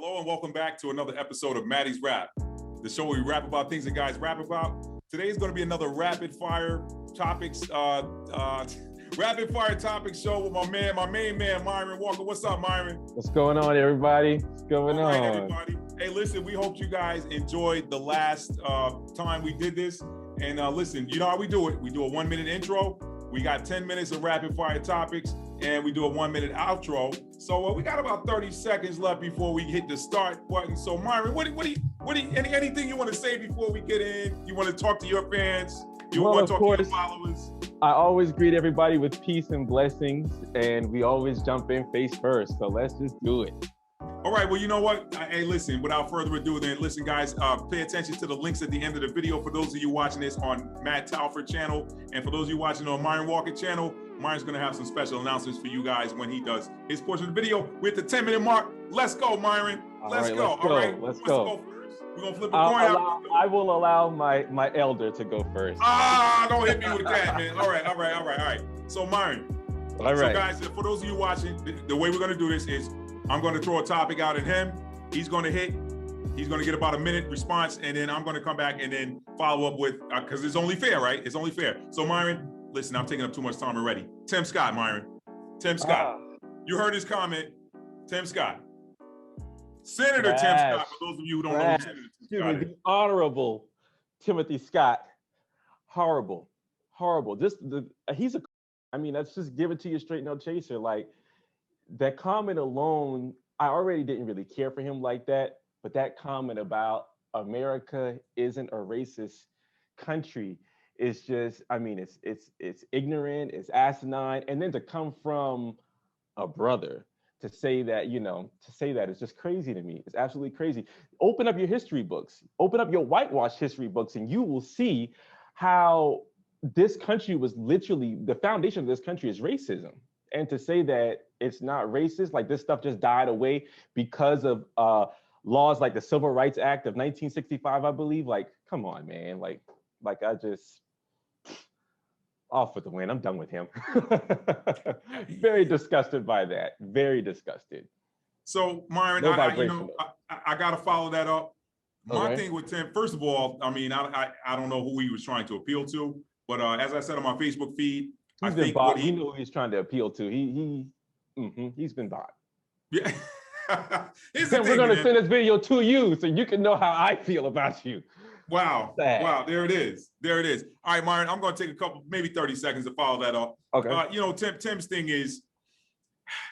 Hello and welcome back to another episode of Maddie's Rap, the show where we rap about things that guys rap about. Today is going to be another rapid fire topics, rapid fire topics show with my main man, Myron Walker. What's up, Myron? What's going on, everybody? What's going on? All right, everybody. Hey, listen, we hope you guys enjoyed the last time we did this. And listen, you know how we do it. We do a 1 minute intro. We got 10 minutes of rapid fire topics, and we do a 1 minute outro. So we got about 30 seconds left before we hit the start button. So Myron, anything you want to say before we get in? You want to talk to your fans? You want to talk to your followers? I always greet everybody with peace and blessings, and we always jump in face first. So let's just do it. All right, well, you know what? Hey, listen, without further ado, then listen, guys, pay attention to the links at the end of the video. For those of you watching this on Matt Talford channel, and for those of you watching on Myron Walker channel, Myron's gonna have some special announcements for you guys when he does his portion of the video. We're at the 10-minute mark. Let's go, Myron. Let's go. All right, let's go first. We're gonna flip a coin. I will allow my elder to go first. Don't hit me with that, man. All right. So Myron. All right. So guys, for those of you watching, the way we're gonna do this is I'm going to throw a topic out at him. He's going to hit. He's going to get about a minute response, and then I'm going to come back and then follow up with, because it's only fair, right? It's only fair. So Myron, listen, I'm taking up too much time already. Tim Scott, Myron. Tim Scott. You heard his comment. Tim Scott. Senator Tim Scott, for those of you who don't know who Senator Tim Scott is. The Honorable Timothy Scott. Horrible. Let's just give it to you straight, no chaser. Like, that comment alone, I already didn't really care for him like that, but that comment about America isn't a racist country is just, it's ignorant, it's asinine, and then to come from a brother to say that, is just crazy to me. It's absolutely crazy. Open up your history books, open up your whitewash history books, and you will see how this country was literally, the foundation of this country is racism. And to say that it's not racist, like this stuff just died away because of laws like the Civil Rights Act of 1965, I believe. Like, come on, man. Like I just off with the win. I'm done with him. Very disgusted by that. Very disgusted. So Myron, I got to follow that up. My thing with Tim, first of all, I don't know who he was trying to appeal to, but as I said on my Facebook feed, he knew who he's trying to appeal to. He's been bought. Yeah. We're going to send this video to you so you can know how I feel about you. Wow. Sad. Wow. There it is. All right, Myron, I'm going to take a couple, maybe 30 seconds to follow that up. Okay. Tim's thing is,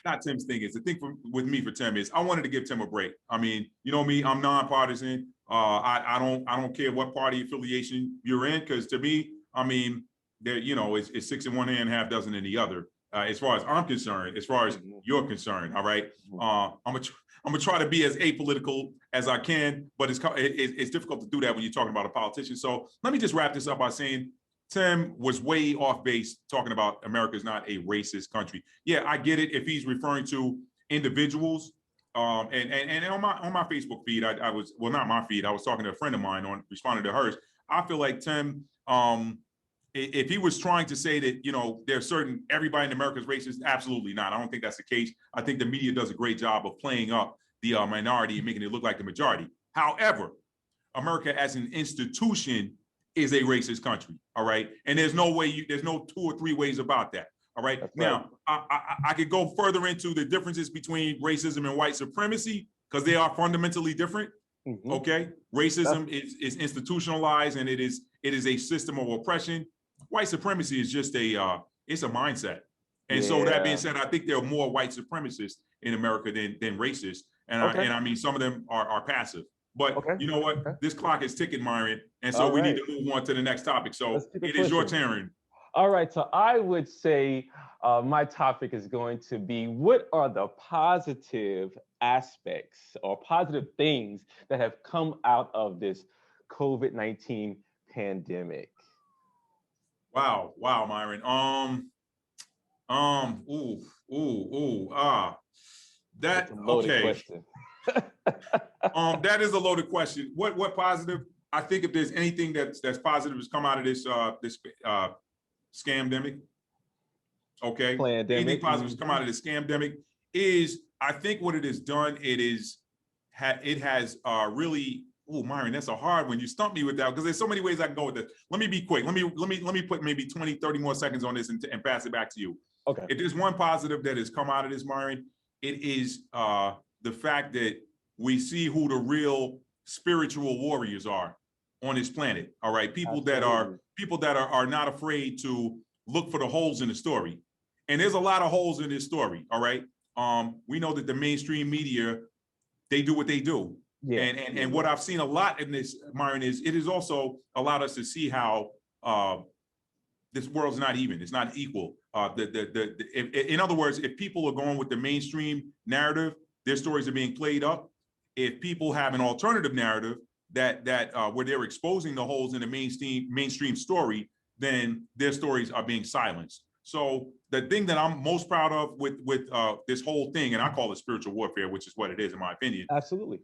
not Tim's thing is, the thing with me for Tim is I wanted to give Tim a break. I mean, you know me, I'm nonpartisan. I don't care what party affiliation you're in, because to me, there, it's six in one hand, half dozen in the other. As far as I'm concerned, as far as you're concerned, all right. I'm gonna try to be as apolitical as I can, but it's difficult to do that when you're talking about a politician. So let me just wrap this up by saying Tim was way off base talking about America's not a racist country. Yeah, I get it if he's referring to individuals. And on my Facebook feed, I was, well, not my feed, I was talking to a friend of mine on responding to hers. I feel like Tim, if he was trying to say that, there's certain, everybody in America is racist, absolutely not. I don't think that's the case. I think the media does a great job of playing up the minority and making it look like the majority. However, America as an institution is a racist country, all right? And there's no way, there's no 2 or 3 ways about that, all right? That's now, right. I could go further into the differences between racism and white supremacy, because they are fundamentally different, okay? Racism is institutionalized, and it is a system of oppression. White supremacy is just it's a mindset. And so that being said, I think there are more white supremacists in America than racists. And some of them are passive. But you know what? This clock is ticking, Myron. And so we need to move on to the next topic. So it is your turn. All right. So I would say my topic is going to be, what are the positive aspects or positive things that have come out of this COVID-19 pandemic? Wow, Myron. That's a loaded question. That is a loaded question. What positive? I think if there's anything that's positive has come out of this scamdemic. Okay. Plandemic. Anything positive has come out of this scamdemic is, I think what it has done, it is it has really. Oh, Myron, that's a hard one. You stumped me with that because there's so many ways I can go with this. Let me be quick. Let me put maybe 20, 30 more seconds on this and pass it back to you. Okay. If there's one positive that has come out of this, Myron, it is the fact that we see who the real spiritual warriors are on this planet. All right, people that are not afraid to look for the holes in the story, and there's a lot of holes in this story. All right, we know that the mainstream media, they do what they do. Yeah. And what I've seen a lot in this, Myron, is it has also allowed us to see how this world's not even. It's not equal. In other words, if people are going with the mainstream narrative, their stories are being played up. If people have an alternative narrative that where they're exposing the holes in the mainstream story, then their stories are being silenced. So the thing that I'm most proud of with this whole thing, and I call it spiritual warfare, which is what it is in my opinion. Absolutely.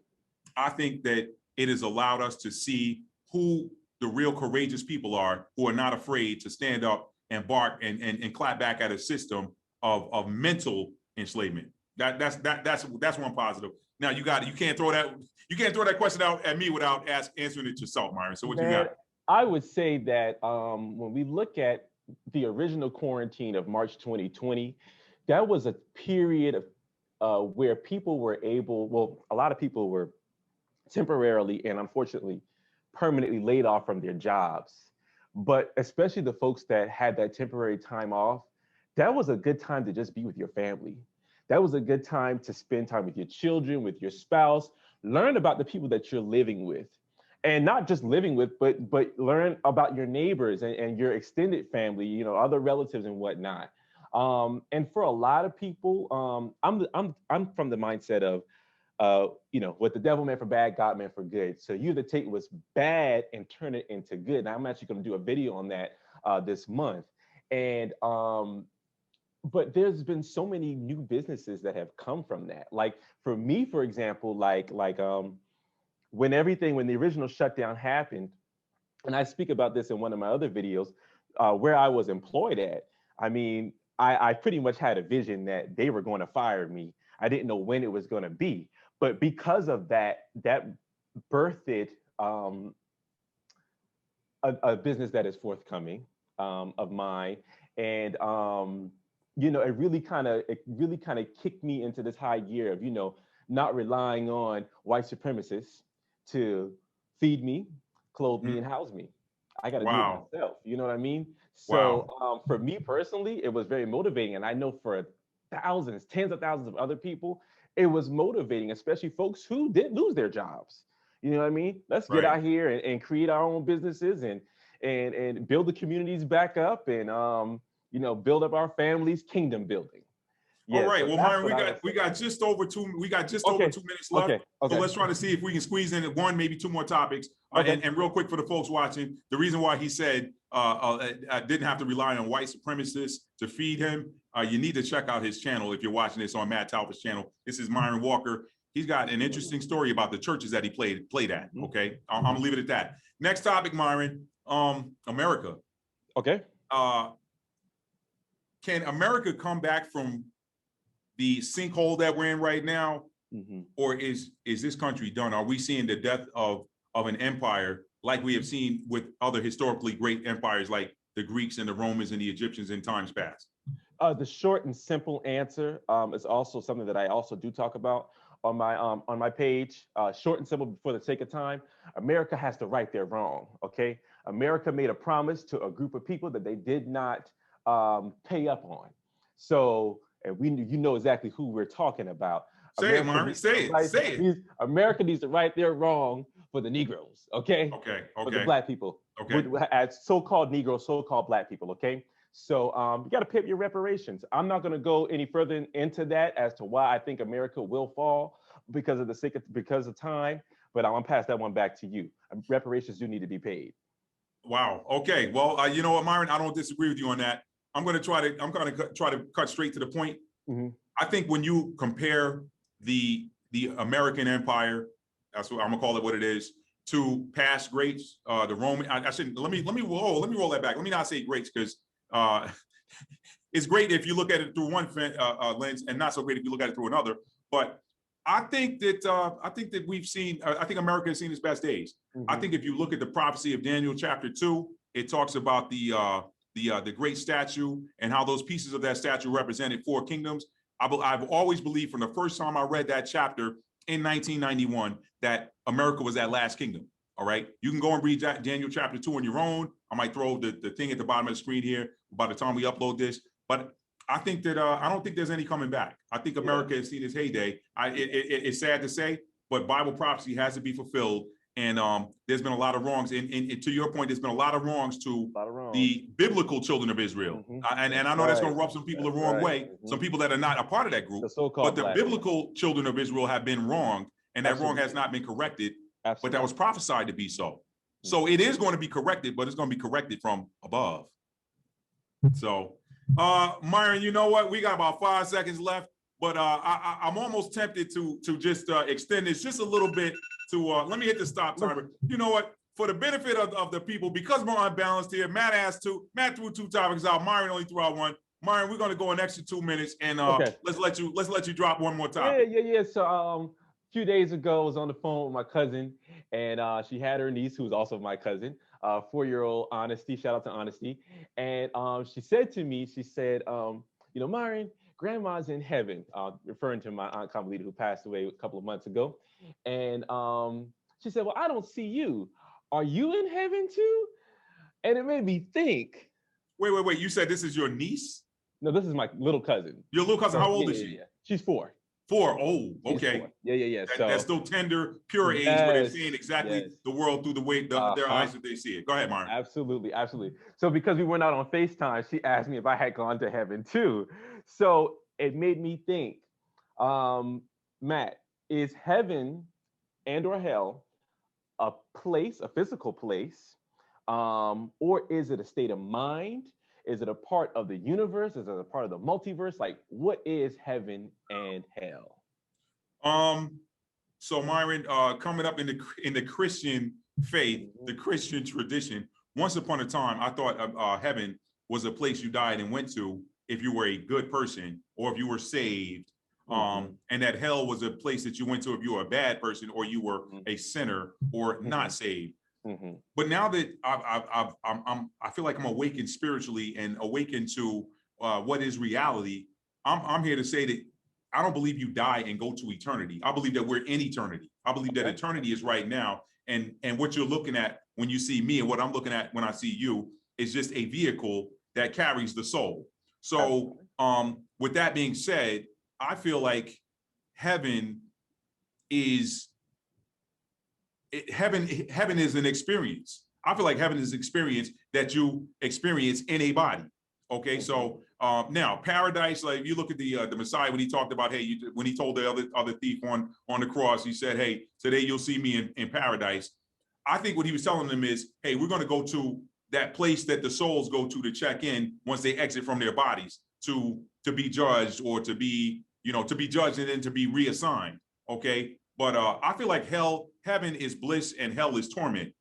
I think that it has allowed us to see who the real courageous people are, who are not afraid to stand up and bark and clap back at a system of mental enslavement. That's one positive. Now you can't throw that question out at me without answering it yourself, Myron. So what you got? I would say that when we look at the original quarantine of March 2020, that was a period of where people were a lot of people were temporarily and unfortunately permanently laid off from their jobs. But especially the folks that had that temporary time off, that was a good time to just be with your family. That was a good time to spend time with your children, with your spouse, learn about the people that you're living with. And not just living with, but learn about your neighbors and your extended family, other relatives and whatnot. And for a lot of people, I'm from the mindset of, what the devil meant for bad, God meant for good. So you either take what's bad and turn it into good. And I'm actually going to do a video on that this month. And but there's been so many new businesses that have come from that. Like for me, for example, when the original shutdown happened, and I speak about this in one of my other videos, where I was employed at. I mean, I pretty much had a vision that they were going to fire me. I didn't know when it was going to be. But because of that birthed a business that is forthcoming of mine, and it really kind of kicked me into this high gear of not relying on white supremacists to feed me, clothe me, and house me. I got to do it myself. You know what I mean? So for me personally, it was very motivating, and I know for thousands, tens of thousands of other people, it was motivating, especially folks who did lose their jobs. You know what I mean? Let's get out here and create our own businesses and build the communities back up and build up our families, kingdom building. Yeah, all right. So well, Myron, we got just over 2 minutes left. Okay. So let's try to see if we can squeeze in one, maybe two more topics. And real quick for the folks watching, the reason why he said I didn't have to rely on white supremacists to feed him. You need to check out his channel if you're watching this on Matt Talbot's channel. This is Myron Walker. He's got an interesting story about the churches that he played at. Okay, I'm gonna leave it at that. Next topic, Myron. America. Okay. Can America come back from the sinkhole that we're in right now, or is this country done? Are we seeing the death of an empire like we have seen with other historically great empires like the Greeks and the Romans and the Egyptians in times past? The short and simple answer is also something that I also do talk about on my page. Short and simple for the sake of time. America has to right their wrong. Okay, America made a promise to a group of people that they did not pay up on. So, and you know exactly who we're talking about. Say it, Marvin. Say it. America needs to right their wrong for the Negroes. Okay. For the Black people. Okay. As so-called Negroes, so-called Black people. Okay. So you got to pay up your reparations. I'm not going to go any further into that as to why I think America will fall because of time. But I'm gonna pass that one back to you. Reparations do need to be paid. Wow. Okay. Well, you know what, Myron, I don't disagree with you on that. I'm going to try to cut straight to the point. I think when you compare the American Empire, that's what I'm gonna call it what it is, to past greats, the Roman. I shouldn't. Let me roll that back. Let me not say greats because it's great if you look at it through one lens and not so great if you look at it through another. But I think that we've seen. I think America has seen its best days. I think if you look at the prophecy of Daniel chapter 2, it talks about the great statue and how those pieces of that statue represented four kingdoms. I've always believed from the first time I read that chapter in 1991 that America was that last kingdom. All right, you can go and read Daniel chapter 2 on your own. I might throw the thing at the bottom of the screen here by the time we upload this, but I think that I don't think there's any coming back. I think America has seen its heyday. It's sad to say, but Bible prophecy has to be fulfilled. And there's been a lot of wrongs. And to your point, there's been a lot of wrongs to the biblical children of Israel. And I know that's going to rub some people the wrong way, some people that are not a part of that group. But the biblical children of Israel have been wronged, and that wrong has not been corrected. But that was prophesied to be so. So it is going to be corrected, but it's going to be corrected from above. So, Myron, you know what? We got about 5 seconds left, but I'm almost tempted to just extend this just a little bit to, let me hit the stop timer. You know what? For the benefit of the people, because we're unbalanced here, Matt threw 2 topics out. Myron only threw out 1. Myron, we're going to go an extra 2 minutes, and let's let you drop one more topic. Yeah. So a few days ago, I was on the phone with my cousin, and she had her niece, who's also my cousin, 4-year-old Honesty. Shout out to Honesty. And she said to me, Myron, grandma's in heaven, referring to my aunt Carmelita, who passed away a couple of months ago. And she said, well, I don't see you. Are you in heaven too? And it made me think. Wait. You said this is your niece? No, this is my little cousin. Your little cousin, how old is she? Yeah. She's 4. 4. Oh, okay. 4. Yeah. That's still tender, pure age, where they're seeing exactly the world through the way their eyes that they see it. Go ahead, Myron. Absolutely. So because we went out on FaceTime, she asked me if I had gone to heaven too. So it made me think, Matt, is heaven and or hell a place, a physical place, or is it a state of mind? Is it a part of the universe? Is it a part of the multiverse? Like, what is heaven and hell? So Myron, coming up in the Christian faith, the Christian tradition, once upon a time, I thought heaven was a place you died and went to if you were a good person or if you were saved. And that hell was a place that you went to if you were a bad person or you were a sinner or not saved. But now that I feel like I'm awakened spiritually and awakened to what is reality, I'm here to say that I don't believe you die and go to eternity. I believe that we're in eternity. I believe that eternity is right now. And what you're looking at when you see me and what I'm looking at when I see you is just a vehicle that carries the soul. So with that being said, I feel like heaven is an experience. I feel like heaven is an experience that you experience in a body. Okay, so now paradise, like if you look at the Messiah when he talked about, hey, when he told the other thief on the cross, he said, hey, today you'll see me in paradise. I think what he was telling them is, hey, we're going to go to that place that the souls go to check in once they exit from their bodies to be judged or to be judged and then to be reassigned. Okay, but I feel like heaven is bliss and hell is torment.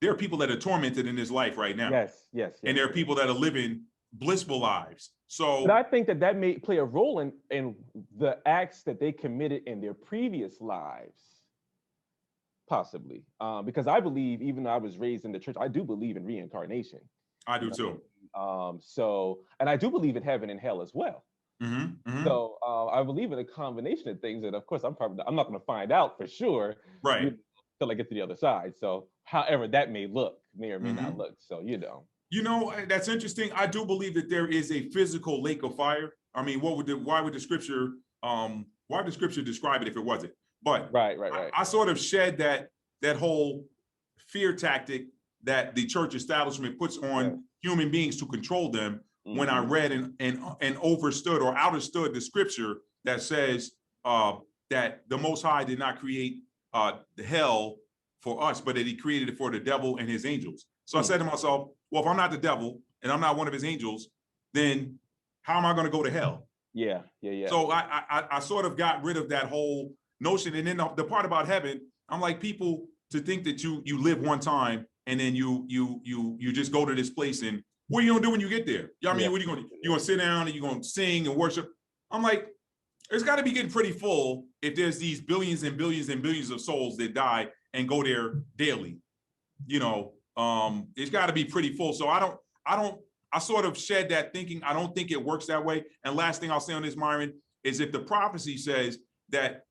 There are people that are tormented in this life right now. Yes. And there are people that are living blissful lives. So, but I think that may play a role in the acts that they committed in their previous lives, possibly. Because I believe, even though I was raised in the church, I do believe in reincarnation. I do too. And I do believe in heaven and hell as well. So I believe in a combination of things that, of course, I'm not going to find out for sure, right? Until I get to the other side. So, however that may or may not look. So, that's interesting. I do believe that there is a physical lake of fire. I mean, why would the scripture describe it if it wasn't? But right. I sort of shed that whole fear tactic that the church establishment puts on human beings to control them. When I read and overstood or understood the scripture that says that the Most High did not create the hell for us, but that he created it for the devil and his angels. So I said to myself, well, if I'm not the devil and I'm not one of his angels, then how am I going to go to hell? Yeah. So I sort of got rid of that whole notion. And then the part about heaven, I'm like, people to think that you live one time and then you just go to this place and what are you gonna do when you get there? I mean, what are you gonna do? You're gonna sit down and you're gonna sing and worship. I'm like, It's got to be getting pretty full if there's these billions and billions and billions of souls that die and go there daily. It's got to be pretty full. So I sort of shed that thinking. I don't think it works that way. And last thing I'll say on this, Myron, is if the prophecy says that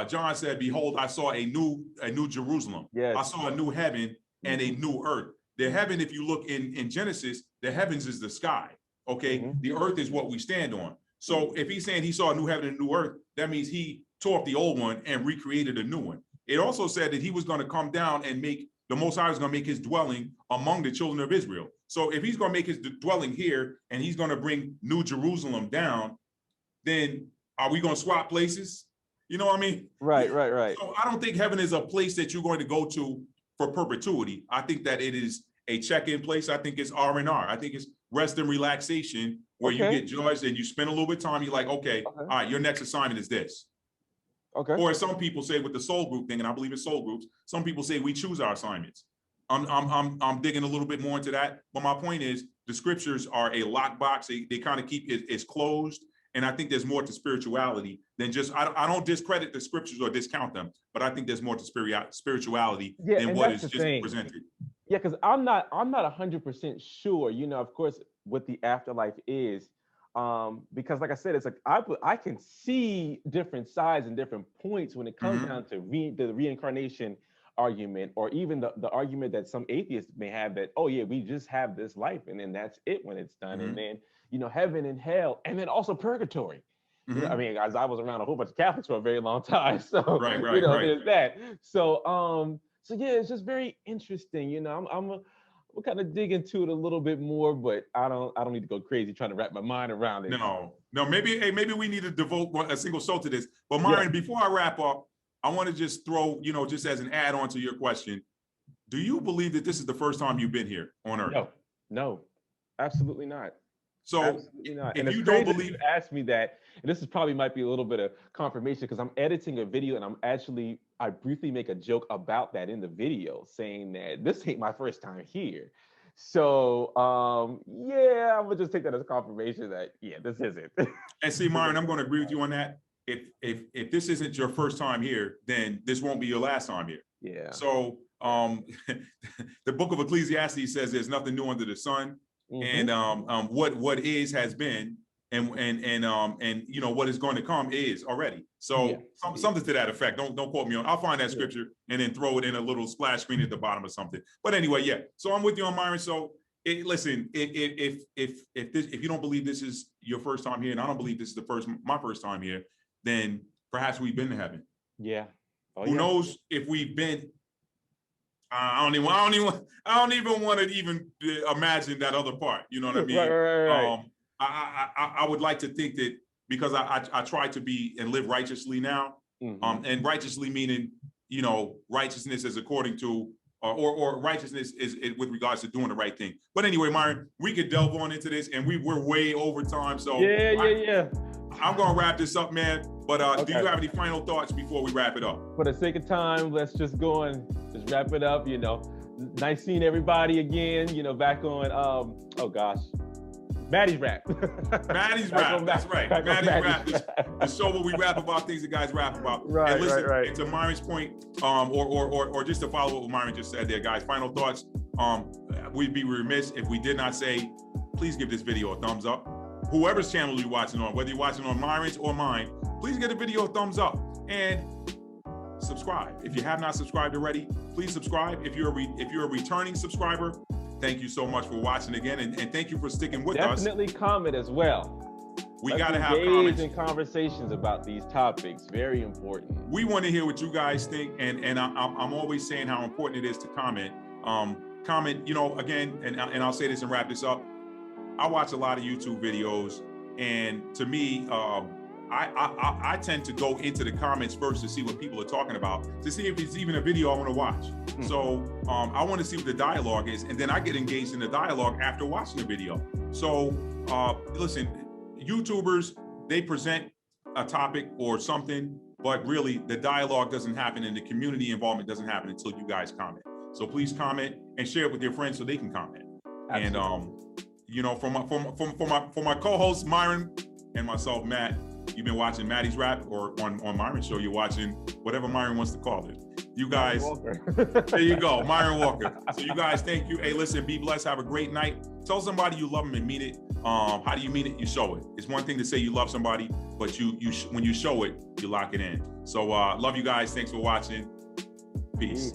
John said, "Behold, I saw a new Jerusalem. Yes. I saw a new heaven and a new earth." The heaven, if you look in Genesis, the heavens is the sky. Okay, the earth is what we stand on. So if he's saying he saw a new heaven and a new earth, that means he tore up the old one and recreated a new one. It also said that he was going to come down and the Most High was going to make his dwelling among the children of Israel. So if he's going to make his dwelling here and he's going to bring New Jerusalem down, then are we going to swap places? You know what I mean? Right. So I don't think heaven is a place that you're going to go to for perpetuity. I think that it is a check-in place. I think it's R&R. I think it's rest and relaxation where you get joys and you spend a little bit of time. You're like, okay, all right, your next assignment is this. Okay. Or as some people say with the soul group thing, and I believe in soul groups, some people say we choose our assignments. I'm digging a little bit more into that. But my point is the scriptures are a lockbox. They kind of keep it closed. And I think there's more to spirituality than just, I don't discredit the scriptures or discount them, but I think there's more to spirituality than what is just presented. Yeah, because I'm not 100% sure, of course, what the afterlife is. Because like I said, it's like I can see different sides and different points when it comes down to the reincarnation argument, or even the argument that some atheists may have that, oh yeah, we just have this life and then that's it when it's done. And then, heaven and hell, and then also purgatory. I mean, guys, I was around a whole bunch of Catholics for a very long time. So, there's that. So yeah, it's just very interesting. We'll kind of dig into it a little bit more, but I don't need to go crazy trying to wrap my mind around it. No, maybe we need to devote a single show to this. But Myron, before I wrap up, I want to just throw, just as an add-on to your question, do you believe that this is the first time you've been here on Earth? No, absolutely not. So absolutely not. If and you don't believe, you asked me that, and this is probably might be a little bit of confirmation because I'm editing a video and I briefly make a joke about that in the video, saying that this ain't my first time here. So yeah, I'm gonna just take that as confirmation that this isn't. And see, Myron, I'm going to agree with you on that. If this isn't your first time here, then this won't be your last time here. Yeah. So the book of Ecclesiastes says there's nothing new under the sun. And what is has been, and what is going to come is already. So something to that effect. Don't quote me on. I'll find that scripture and then throw it in a little splash screen at the bottom or something. But anyway, So I'm with you on Myron. So listen, if you don't believe this is your first time here, and I don't believe this is my first time here, then perhaps we've been to heaven. Yeah. Who knows if we've been? I don't even want to even imagine that other part. You know what I mean? Right. I would like to think that because I try to be and live righteously now, and righteously meaning, righteousness is according to, or righteousness is with regards to doing the right thing. But anyway, Myron, we could delve on into this, and we're way over time. So I'm going to wrap this up, man. But do you have any final thoughts before we wrap it up? For the sake of time, let's just go and just wrap it up. Nice seeing everybody again. Back on Maddie's Rap. Maddie's Rap. That's right. Maddie's Rap. The show where we rap about things that guys rap about. Right. And listen, right. And to Myron's point, or just to follow what Myron just said there, guys. Final thoughts. We'd be remiss if we did not say, please give this video a thumbs up. Whoever's channel you're watching on, whether you're watching on Myron's or mine, please give the video a thumbs up and subscribe. If you have not subscribed already, please subscribe. If you're a returning subscriber, thank you so much for watching again, and thank you for sticking with us. Definitely comment as well. We got to have comments and conversations about these topics. Very important. We want to hear what you guys think, and I'm always saying how important it is to comment. Comment, again, and I'll say this and wrap this up. I watch a lot of YouTube videos, and to me, I tend to go into the comments first to see what people are talking about, to see if it's even a video I want to watch. So I want to see what the dialogue is, and then I get engaged in the dialogue after watching the video. So listen, YouTubers, they present a topic or something, but really the dialogue doesn't happen and the community involvement doesn't happen until you guys comment. So please comment and share it with your friends so they can comment. Absolutely. And for my co-hosts Myron and myself Matt, You've been watching Maddie's Rap, or on Myron's show, you're watching whatever Myron wants to call it. You guys, there you go, Myron Walker. So you guys, thank you. Hey, listen, be blessed. Have a great night. Tell somebody you love them and mean it. How do you mean it? You show it. It's one thing to say you love somebody, but when you show it, you lock it in. So love you guys. Thanks for watching. Peace.